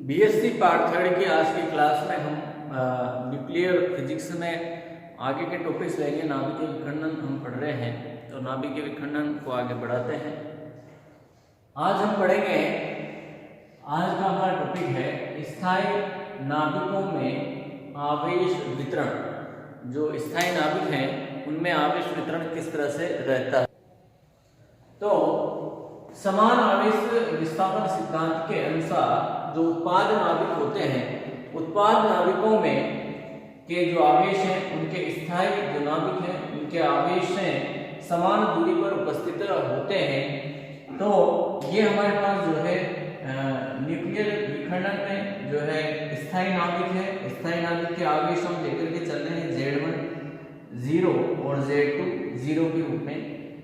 BSc part third की आज की क्लास में हम न्यूक्लियर फिजिक्स में आगे के टॉपिक्स लेंगे। नाभिकीय विखंडन हम पढ़ रहे हैं, तो नाभिकीय विखंडन को आगे बढ़ाते हैं। आज हम पढ़ेंगे, आज का हमारा टॉपिक है स्थायी नाभिकों में आवेश वितरण। जो स्थायी नाभिक हैं उनमें आवेश वितरण किस तरह से रहता है। तो समान आवेश विस्थापन सिद्धांत के अनुसार जो उत्पाद नाभिक होते हैं, उत्पाद नाभिकों में के जो आवेश हैं उनके स्थायी जो नाभिक हैं उनके आवेश हैं समान दूरी पर उपस्थित होते हैं। तो ये हमारे पास जो है न्यूक्लियर विखंडन में जो है स्थायी नाभिक है। स्थायी नाभिक के आवेश हम लेकर के चल रहे हैं Z1 0 और Z2 0 के रूप में,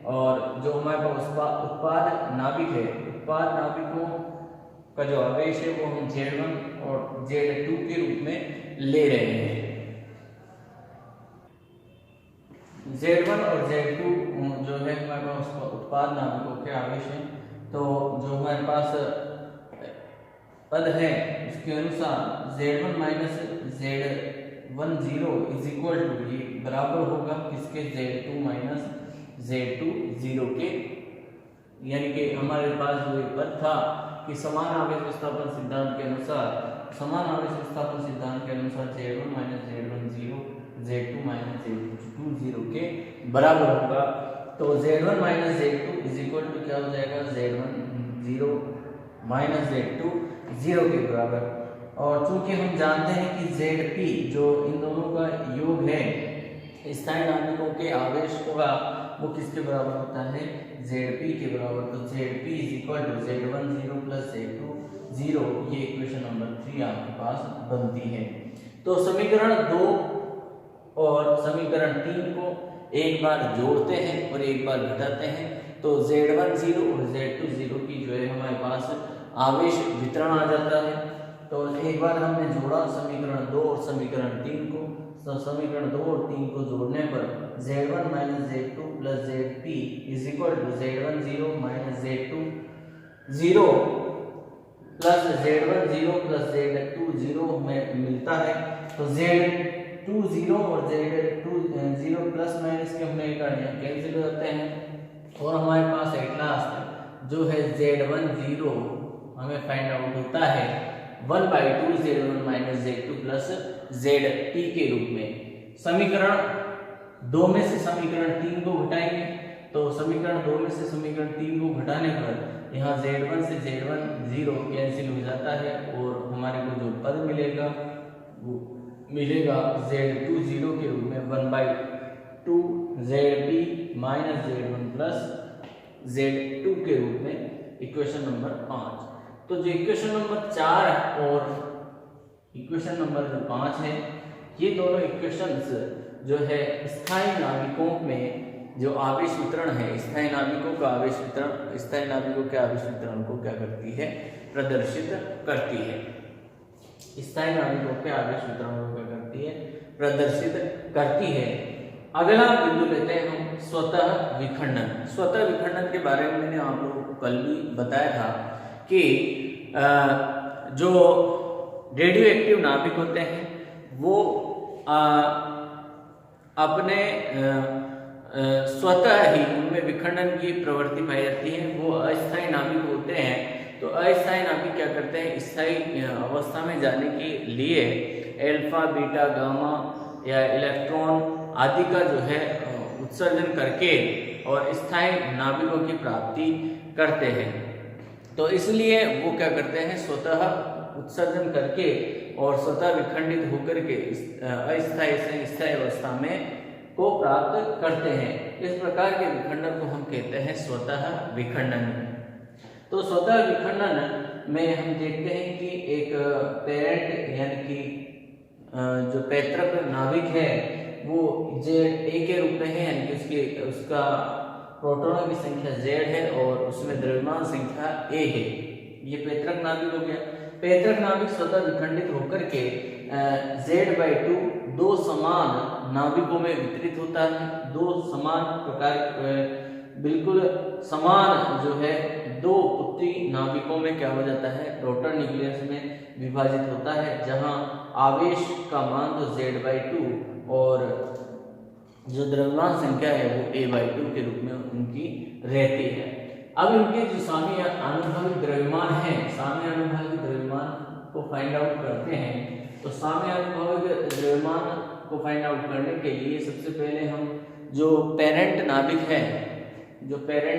और जो हमारे पास उत्पाद नाभिक है, उत्पाद नाभिकों का जो आवेश है वो हम Z1 और Z2 के रूप में ले रहे हैं। Z1 और Z2 जो है हमारे पास उत्पाद नाभिकों के आवेश हैं। तो जो हमारे पास पद है उसके अनुसार Z1 minus Z1 0 is equal to, ये बराबर होगा किसके, Z2 माइनस Z2 0 के। यानी कि हमारे पास जो पद था कि समान आवेश विस्थापन सिद्धांत के अनुसार, समान आवेश विस्थापन सिद्धांत के अनुसार Z1 minus Z1 0 Z2 minus Z2 0 के बराबर होगा। तो Z1 minus Z2 is equal to क्या हो जाएगा, Z1 0 माइनस Z2 0 के बराबर। और चूंकि हम जानते हैं कि Zp जो इन दोनों का योग है स्थायी नाभिकों के आवेश होगा, वो किसके बराबर होता है, Zp के बराबर। तो Zp is equal to Z1 0 plus Z2 0, ये इक्वेशन नंबर 3 आपके पास बनती है। तो समीकरण 2 और समीकरण 3 को एक बार जोड़ते हैं और एक बार घटाते हैं, तो Z1 0 और Z2 0 की जो है हमारे पास आवेश वितरण आ जाता है। तो एक बार हमने जोड़ा समीकरण 2 और समीकरण 3 को, तो समीकरण 2 और 3 को जोड़ने पर Z1 minus Z2 plus Zp is equal to Z1 0 minus Z2 0 plus Z1 0 plus Z2 0 में मिलता है। तो Z2 0 और Z2 0 प्लस माइनस के हमने कैंसिल हो जाते हैं, और हमारे पास एट लास्ट जो है Z1 0 हमें फाइंड आउट होता है 1/2 Z1 minus Z2 plus Zp के रूप में। समीकरण 2 में से समीकरण 3 को घटाएंगे, तो समीकरण 2 में से समीकरण 3 को घटाने पर यहाँ Z1 से Z1 0 कैंसिल हो जाता है, और हमारे को जो पद मिलेगा वो मिलेगा Z2 0 के रूप में 1/2 Zp minus Z1 plus Z2 के रूप में, इक्वेशन नंबर 5। तो जो इक्वेशन नंबर 4 और इक्वेशन नंबर 5 है, ये दोनों इक्वेशंस जो है स्थायी नाभिकों में जो आवेश वितरण है, स्थायी नाभिकों का आवेश वितरण, स्थायी नाभिकों के आवेश वितरण को क्या करती है, प्रदर्शित करती है। स्थायी नाभिकों के आवेश वितरण को क्या करती है, प्रदर्शित करती है। अगला बिंदु लेते हैं हम स्वतः विखंडन। स्वतः विखंडन के बारे में मैंने आप लोगों को कल भी बताया था कि जो रेडियो एक्टिव नाभिक होते हैं वो अपने स्वतः ही उनमें विखंडन की प्रवृत्ति पाई जाती है। वो अस्थायी नाभिक होते हैं, तो अस्थायी नाभिक क्या करते हैं, स्थायी अवस्था में जाने के लिए अल्फा बीटा गामा या इलेक्ट्रॉन आदि का जो है उत्सर्जन करके और स्थायी नाभिकों की प्राप्ति करते हैं। तो इसलिए वो क्या करते हैं, स्वतः उत्सर्जन करके और स्वतः विखंडित होकर के अस्थायी से स्थायी अवस्था में को प्राप्त करते हैं। इस प्रकार के विखंडन को हम कहते हैं स्वतः विखंडन। तो स्वतः विखंडन में हम देखते हैं कि एक पेरेंट यानी कि जो पैतृक नाभिक है वो Za के रूप में है, यानी कि उसका प्रोटॉनों की संख्या Z है और उसमें द्रव्यमान संख्या A है। ये पैतृक नाभिक हो गया। पैतृक नाभिक स्वतः विखंडित होकर के Z/2 दो समान नाभिकों में वितरित होता है। दो समान प्रकार बिल्कुल समान जो है दो उत्तरी नाभिकों में क्या हो जाता है, रोटर न्यूक्लियस में विभाजित होता है, जहां आवेश का मान तो Z/2 और जो द्रव्यमान संख्या है वो A/2 के रूप में उनकी रहती है। अब इनके जो साम्य आनुभाविक द्रव्यमान है, साम्य आनुभाविक द्रव्यमान को फाइंड आउट करते हैं। तो साम्य आनुभाविक द्रव्यमान को फाइंड आउट करने के लिए सबसे पहले हम जो पेरेंट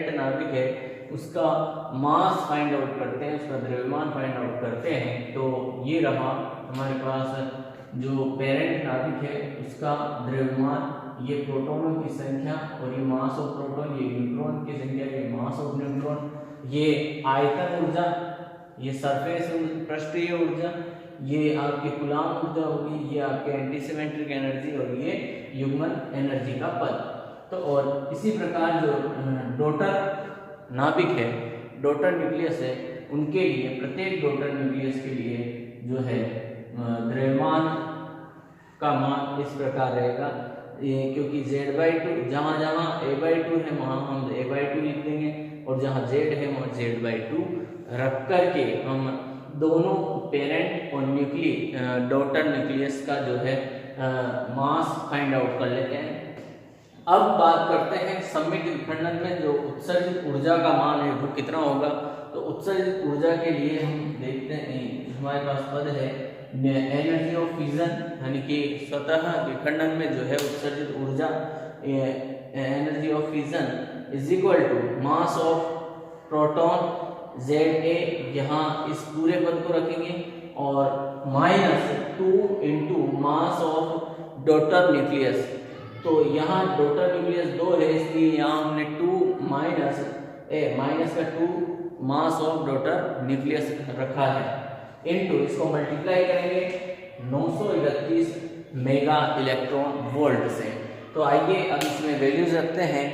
नाभिक है उसका मास फाइंड आउट करते हैं, उसका द्रव्यमान फाइंड आउट करते हैं। तो ये रहा हमारे पास जो पेरेंट नाभिक है उसका द्रव्यमान, ये प्रोटॉनों की संख्या और ये मास ऑफ प्रोटॉन, ये न्यूट्रॉन की संख्या, ये मास ऑफ न्यूट्रॉन, ये आयतन ऊर्जा, ये सरफेस पृष्ठीय ऊर्जा, ये आपकी कूलाम ऊर्जा होगी, ये आपके एंटीसिमेट्रिक एनर्जी और ये युग्मन एनर्जी का पद। तो और इसी प्रकार जो डॉटर नाभिक है, डॉटर न्यूक्लियस है, उनके लिए प्रत्येक डॉटर न्यूक्लियस के लिए जो है द्रव्यमान का मान इस प्रकार रहेगा। ये क्योंकि Z/2 जहाँ A/2 है वहाँ हम A/2 लिख देंगे और जहाँ Z है वहाँ Z/2 रख करके हम दोनों पेरेंट और डॉटर न्यूक्लियस का जो है मास फाइंड आउट कर लेते हैं। अब बात करते हैं सममित विखंडन में जो उत्सर्जित ऊर्जा का मान है वो कितना होगा। तो उत्सर्जित ऊर्जा के लिए हम देखते हैं हमारे पास पद है एनर्जी ऑफ फ्यूजन, यानी कि स्वतः विखंडन में जो है उत्सर्जित ऊर्जा energy of fusion is equal to mass of proton Za, यहाँ इस पूरे पद को रखेंगे और -2 into mass of daughter nucleus. तो यहाँ डॉटर न्यूक्लियस 2 है इसलिए यहाँ हमने 2 माइनस का 2 मास ऑफ डॉटर न्यूक्लियस रखा है, इनटू इसको मल्टीप्लाई करेंगे 931 मेगा इलेक्ट्रॉन वोल्ट से। तो आइए अब इसमें वैल्यूज रखते हैं।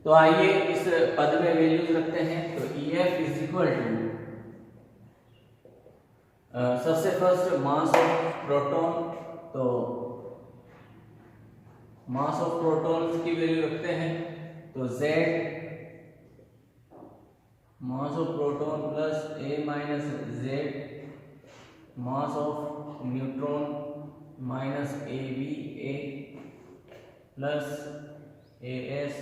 तो आइए इस पद में वैल्यूज रखते हैं। तो EF इज इक्वल टू सबसे फर्स्ट मास ऑफ प्रोटॉन, तो मास ऑफ प्रोटॉन की वैल्यू रखते हैं। तो Z mass of proton plus A minus Z mass of neutron minus A plus AS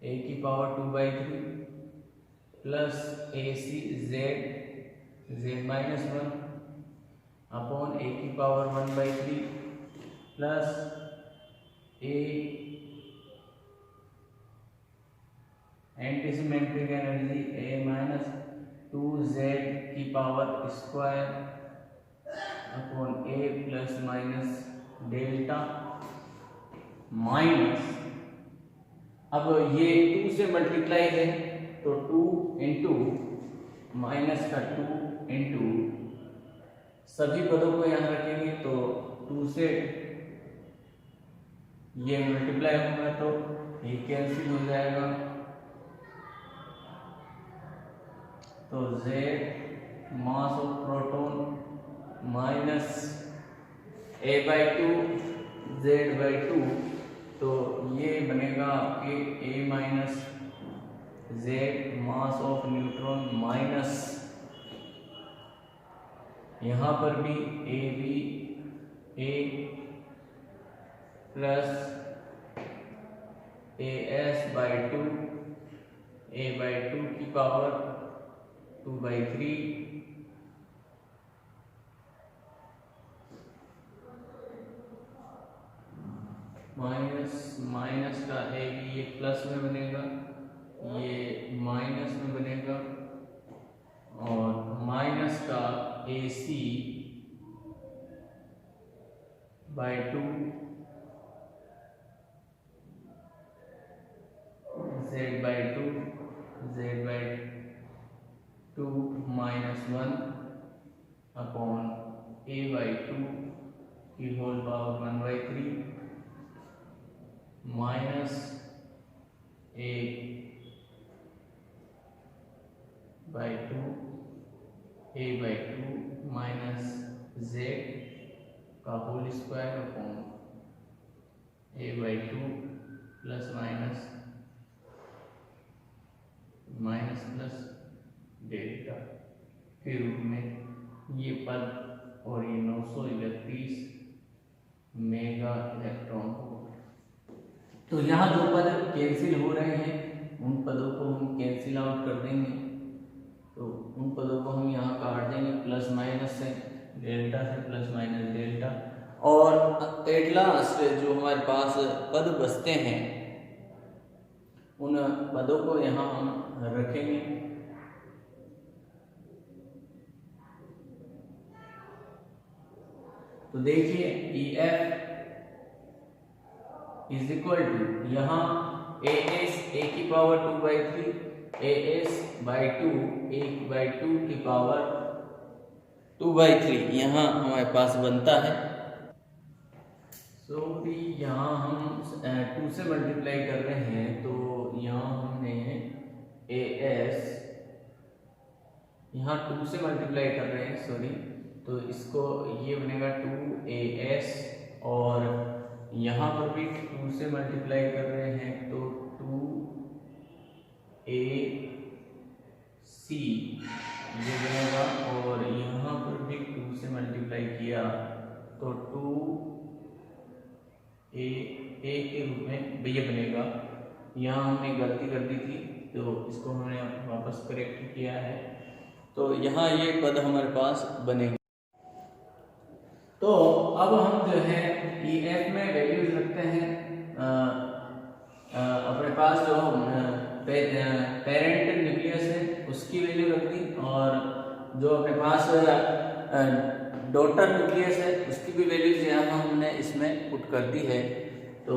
A की power 2/3 plus AC Z minus 1 upon A की power 1/3 plus A antisymmetric energy A minus 2Z की power square upon A plus minus delta minus, अब ये 2 से multiply है तो 2 into minus का 2 into सभी पदों को यहाँ रखेंगे तो 2 से ये मल्टीप्लाई होगा तो ये कैंसिल हो जाएगा। तो Z mass of proton minus A/2 Z/2, तो ये बनेगा आपके A minus Z mass of neutron minus यहाँ पर भी A प्लस AS/2 A/2 की पावर 2/3 माइनस का A भी ये प्लस में बनेगा, ये माइनस में बनेगा और माइनस का AC/2 Z/2 minus 1 upon A/2 की whole power 1/3 minus A/2 minus Z का whole square upon a/2 plus minus minus plus delta के रूप में ये पद और ये 931 मेगा इलेक्ट्रॉन वोल्ट। तो यहाँ जो पद कैंसिल हो रहे हैं उन पदों को हम कैंसिल आउट कर देंगे। तो उन पदों को हम यहाँ काट देंगे प्लस माइनस से, डेल्टा से प्लस माइनस डेल्टा। और एट लास्ट जो हमारे पास पद बचते हैं उन पदों को यहाँ हम रखेंगे। तो देखिए EF इज इक्वल टू यहाँ AS a की पावर 2/3 AS/2 1/2 की पावर 2/3 यहाँ हमारे पास बनता है। सॉरी यहाँ हम 2 से मल्टीप्लाई कर रहे हैं, तो यहाँ हमने AS यहाँ 2 से मल्टीप्लाई कर रहे हैं, सॉरी, तो इसको ये बनेगा 2AS और यहाँ पर भी 2 से मल्टीप्लाई कर रहे हैं तो 2AC ये बनेगा और यहाँ पर भी 2 से मल्टीप्लाई किया तो 2A के रूप में ये बनेगा। यहाँ हमने गलती कर दी थी तो इसको हमने वापस करेक्ट किया है, तो यहाँ ये पद हमारे पास बनेगा। तो अब हम जो है EF में वैल्यूज रखते हैं। अपने पास जो पेरेंट न्यूक्लियस है उसकी वैल्यू रख दी और जो अपने पास डॉटर न्यूक्लियस है उसकी भी वैल्यूज यहाँ हमने इसमें पुट कर दी है। तो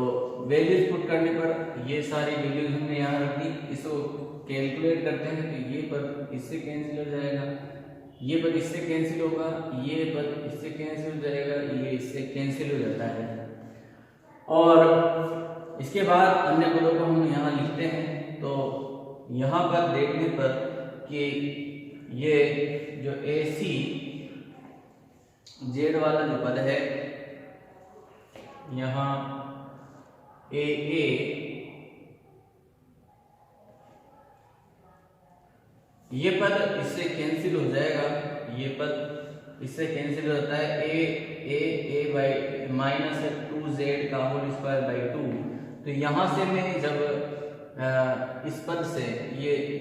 वैल्यूज पुट करने पर ये सारी वैल्यूज हमने यहाँ रख दी। इसको कैलकुलेट करते हैं तो ये पद इससे कैंसिल हो जाएगा, ये पद इससे कैंसिल होगा, ये पद इससे कैंसिल हो जाएगा, ये इससे कैंसिल हो जाता है। और इसके बाद अन्य पदों को हम यहाँ लिखते हैं। तो यहाँ पर देखने पर कि ये जो AC Z वाला जो पद है यहाँ AA ये पद इससे कैंसिल हो जाएगा, ये पद इससे कैंसिल हो जाता है a बाई माइनस 2Z का होल स्क्वायर बाई 2। तो यहाँ से मैं जब इस पद से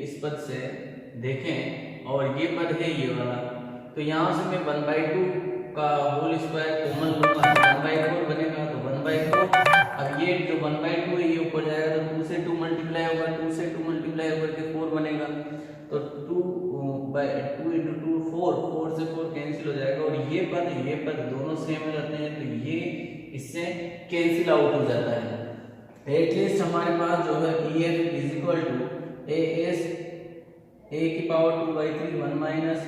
इस पद से देखें और ये पद है ये वाला, तो यहाँ से मैं 1/2 का होल स्क्वायर कॉमन लूंगा, 1/4 बनेगा तो 1/4। अब ये जो 1/2 है ये ऊपर जाएगा तो 2 से 2 मल्टीप्लाई होगा, 2 से 2 मल्टीप्लाई होकर के 4 बनेगा। तो 2 into 2 4 से 4 कैंसिल हो जाएगा और ये पद दोनों सेम हो जाते हैं, तो ये इससे कैंसिल आउट हो जाता है। एटलीस्ट हमारे पास जो है EF is equal to AS a की पावर 2/3 1 माइनस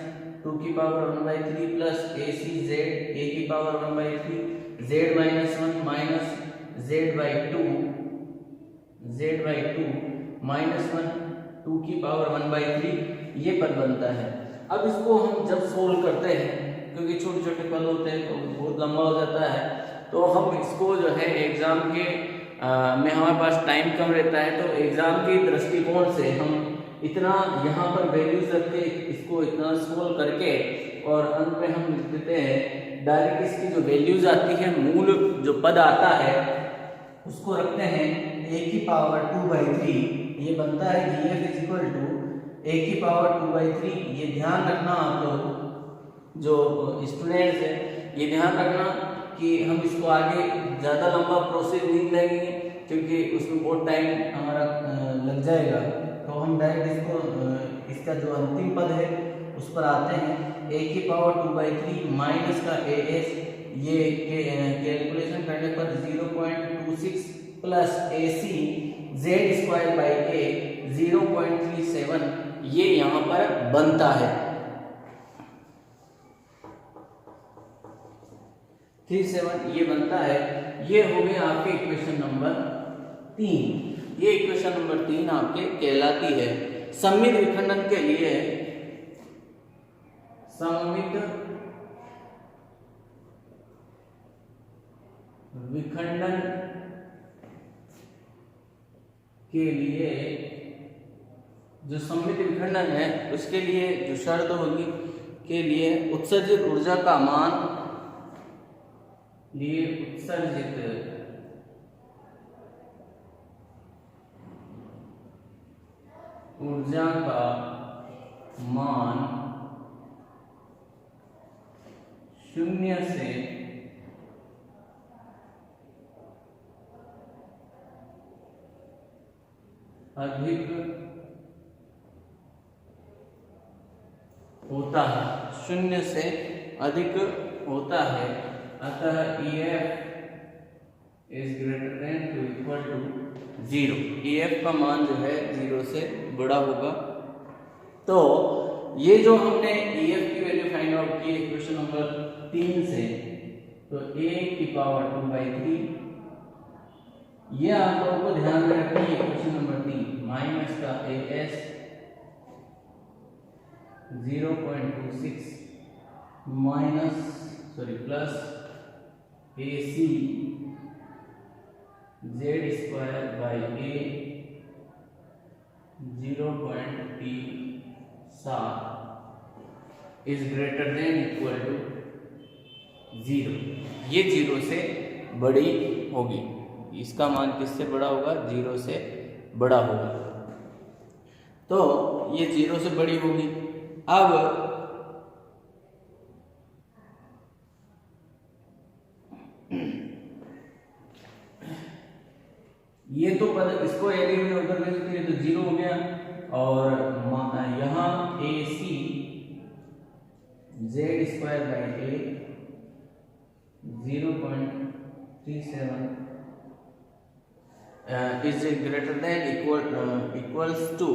2 की पावर 1/3 प्लस ACZ a की power 1/3 Z minus 1 minus Z/2 minus 1 2 की पावर 1/3 ये पद बनता है। अब इसको हम जब सोल्व करते हैं, क्योंकि छोटे छोटे पद होते हैं तो बहुत लंबा हो जाता है, तो हम इसको जो है एग्जाम के में हमारे पास टाइम कम रहता है, तो एग्जाम के दृष्टिकोण से हम इतना यहाँ पर वैल्यूज रख के इसको इतना सोल्व करके और अंत में हम लिख देते हैं डायरेक्ट इसकी जो वैल्यूज आती है, मूल जो पद आता है उसको रखते हैं a की पावर 2/3। ये बनता है GF is equal to a की पावर 2/3। ये ध्यान रखना आप लोग जो स्टूडेंट्स हैं, ये ध्यान रखना कि हम इसको आगे ज़्यादा लंबा प्रोसेस नहीं लेंगे क्योंकि उसमें बहुत टाइम हमारा लग जाएगा। तो हम डायरेक्ट इसको इसका जो अंतिम पद है उस पर आते हैं। a की पावर 2/3 माइनस का AS, ये कैलकुलेशन करने पर 0.26 plus AC Z square by A 0.37 ये यहाँ पर बनता है। 37 ये बनता है। ये हो गया आपके इक्वेशन नंबर 3। ये इक्वेशन नंबर 3 आपके कहलाती है सममित विखंडन के लिए। सममित विखंडन के लिए जो सममित विखंडन है उसके लिए जो शर्त होगी के लिए उत्सर्जित ऊर्जा का मान ऊर्जा का मान 0 से अधिक होता है, 0 से अधिक होता है, अतः EF is greater than to equal to 0। EF का मान जो है 0 से बड़ा होगा। तो ये जो हमने EF की वैल्यू फाइंड आउट की इक्वेशन नंबर 3 से, तो a की पावर 2/3, ये आप लोगों को ध्यान में रखनी है। इक्वेशन नंबर 3 माइनस का AS 0.26 plus AC Z² A 0.37 is greater than equal to 0। ये 0 से बड़ी होगी, इसका मान किससे बड़ा होगा? 0 से बड़ा होगा। तो ये 0 से बड़ी होगी। अब ये तो पता, इसको यदि हमने उधर ले सकते तो 0 हो गया, और यहाँ AC Z² A 0.37 is greater than equals to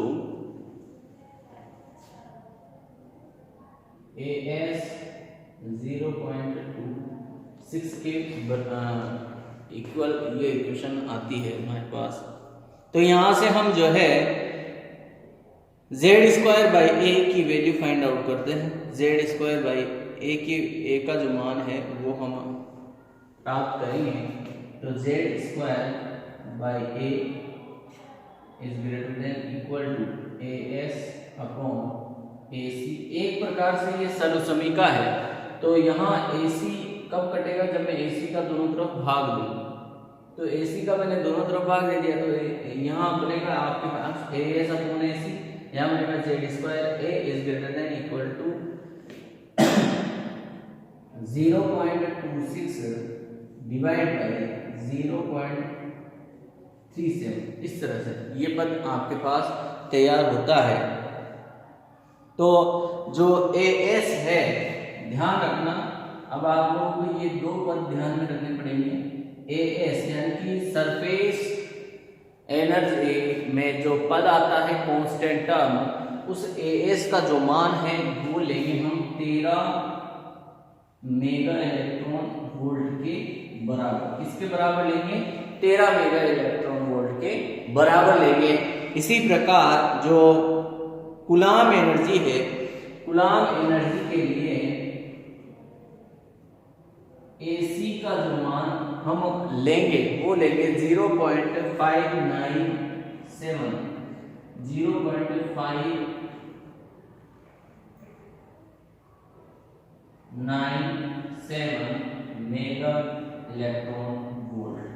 AS 0.26 के इक्वल ये इक्वेशन आती है हमारे पास। तो यहां से हम जो है Z² A की वैल्यू फाइंड आउट करते हैं। Z² A की A का जो मान है वो हम प्राप्त करेंगे। तो Z² A is greater than equal to AS upon AC। एक प्रकार से ये सर्वसमीका है। तो यहाँ AC कब कटेगा? जब मैं AC का दोनों तरफ भाग दूंगा। तो AC का मैंने दोनों तरफ भाग दे दिया, तो यहाँ बनेगा आपके पास AS अपॉन AC, यहाँ मेरे पास Z² A is greater than equal to 0.26 divide by 0.37। इस तरह से ये पद आपके पास तैयार होता है। तो जो AS है, ध्यान रखना, अब आप लोगों को ये दो पद ध्यान में रखने पड़ेंगे। AS यानी कि सरफेस एनर्जी में जो पद आता है कांस्टेंट टर्म, उस AS का जो मान है वो लेंगे हम 13 मेगा इलेक्ट्रॉन वोल्ट के बराबर। किसके बराबर लेंगे? 13 मेगा इलेक्ट्रॉन वोल्ट के बराबर लेंगे। इसी प्रकार जो कूलाम एनर्जी है, कूलाम एनर्जी के लिए AC का जो मान हम लेंगे वो लेंगे 0.597 mega electron volt.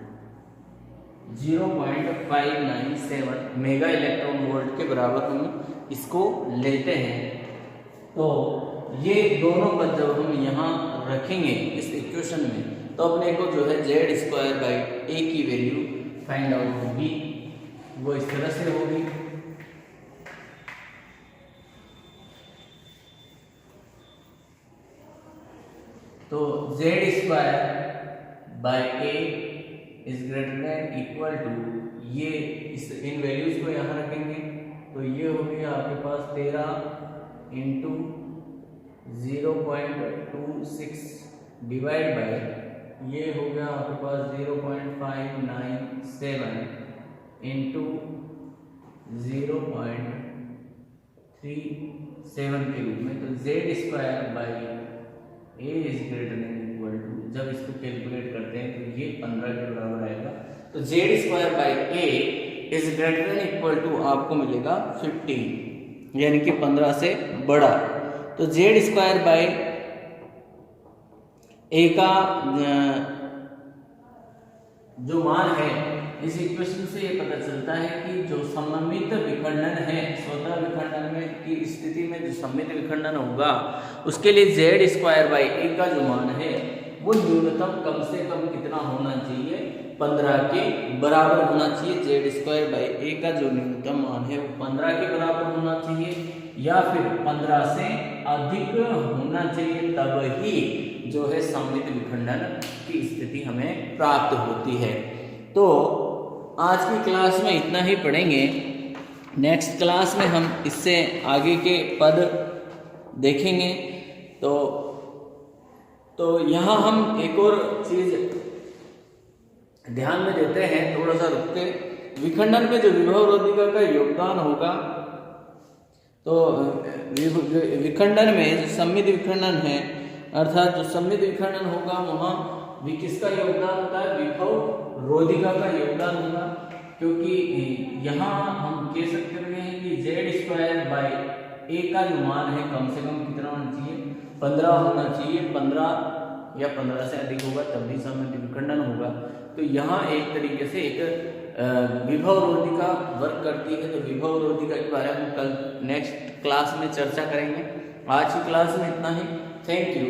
0.597 mega electron volt के बराबर हम इसको लेते हैं। तो ये दोनों पद जब हम यहाँ रखेंगे इस इक्वेशन में, तो अपने को जो है Z² A की वैल्यू फाइंड आउट होगी, वो इस तरह से होगी। तो Z² A is greater than equal to, ये इन वैल्यूज को यहाँ रखेंगे, तो ये हो गया आपके पास 13 इंटू 0.26 डिवाइड बाय, ये हो गया आपके पास 0.597 इंटू 0.37 के रूप में। तो Z² A is greater than equal to, जब इसको कैलकुलेट करते हैं तो ये 15 के बराबर आएगा। तो Z² A is greater than equal to आपको मिलेगा 15, यानी कि 15 से बड़ा। तो जेड स्क्वायर बाय ए का जो मान है, इस इक्वेशन से ये पता चलता है कि जो सममित विखंडन है, स्वतः विखंडन में की स्थिति में जो सममित विखंडन होगा उसके लिए जेड स्क्वायर बाई ए का जो मान है वो न्यूनतम कम से कम कितना होना चाहिए, 15 के बराबर होना चाहिए। जेड स्क्वायर बाई ए का जो न्यूनतम मान है वो 15 के बराबर होना चाहिए या फिर 15 से अधिक होना चाहिए, तब ही जो है सममित विखंडन की स्थिति हमें प्राप्त होती है। तो आज की क्लास में इतना ही पढ़ेंगे। नेक्स्ट क्लास में हम इससे आगे के पद देखेंगे। तो यहाँ हम एक और चीज ध्यान में देते हैं, थोड़ा सा रुक के। विखंडन में जो विभव रोधिका का योगदान होगा, तो विखंडन में जो सममित विखंडन है, अर्थात जो सममित विखंडन होगा वहाँ किसका योगदान होता है, विभव रोधिका का योगदान होगा। क्योंकि यहाँ हम कह सकते हैं कि जेड स्क्वायर बाई ए का जो मान है कम से कम कितना होना चाहिए, 15 होना चाहिए। 15 या 15 से अधिक होगा तब भी सममित विखंडन होगा। तो यहाँ एक तरीके से एक विभव रोधिका वर्क करती है। तो विभव रोधिका के बारे में कल नेक्स्ट क्लास में चर्चा करेंगे। आज की क्लास में इतना ही। Thank you.